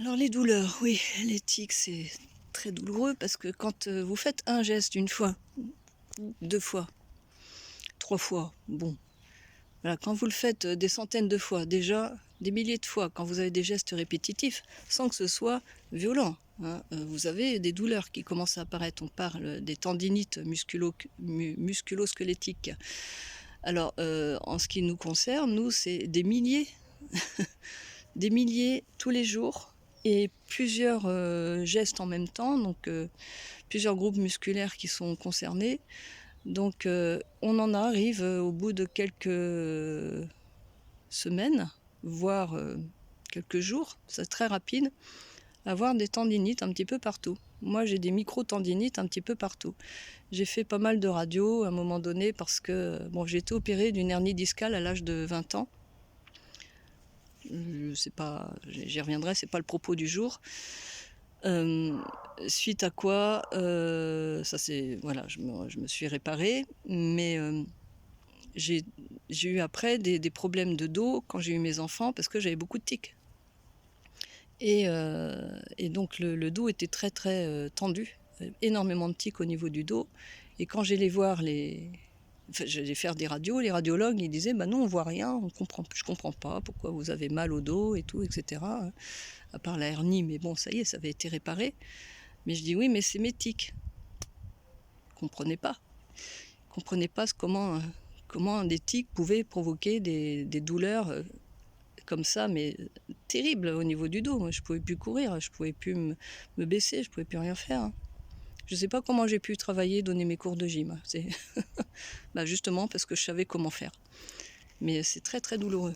Alors les douleurs, oui, les tics, c'est très douloureux parce que quand, vous faites un geste une fois, 2 fois, 3 fois, bon, voilà, quand vous le faites, des centaines de fois, déjà des milliers de fois, quand vous avez des gestes répétitifs, sans que ce soit violent, hein, vous avez des douleurs qui commencent à apparaître. On parle des tendinites musculo-squelettiques. Alors, en ce qui nous concerne, nous, c'est des milliers tous les jours et plusieurs, gestes en même temps, donc plusieurs groupes musculaires qui sont concernés. Donc on en arrive, au bout de quelques semaines, voire, quelques jours, c'est très rapide, à avoir des tendinites un petit peu partout. Moi, j'ai des micro-tendinites un petit peu partout. J'ai fait pas mal de radio à un moment donné parce que, bon, j'ai été opérée d'une hernie discale à l'âge de 20 ans. C'est pas, j'y reviendrai, c'est pas le propos du jour. Suite à quoi, ça c'est, voilà, je me suis réparée, mais j'ai j'ai eu après des problèmes de dos quand j'ai eu mes enfants parce que j'avais beaucoup de tics et donc le dos était très, très, tendu, énormément de tics au niveau du dos et quand j'allais voir j'allais faire des radios, les radiologues, ils disaient: «Bah non, on voit rien, je comprends pas pourquoi vous avez mal au dos et tout et cetera, à part la hernie, mais bon, ça y est, ça avait été réparé». Mais je dis: «Oui, mais c'est mes tics». Ils comprenaient pas. Ils comprenaient pas comment des tics pouvaient provoquer des douleurs, comme ça, mais terribles au niveau du dos. Moi, je pouvais plus courir, je pouvais plus me baisser, je pouvais plus rien faire, hein. Je sais pas comment j'ai pu travailler, donner mes cours de gym. C'est bah, justement parce que je savais comment faire. Mais c'est très, très douloureux.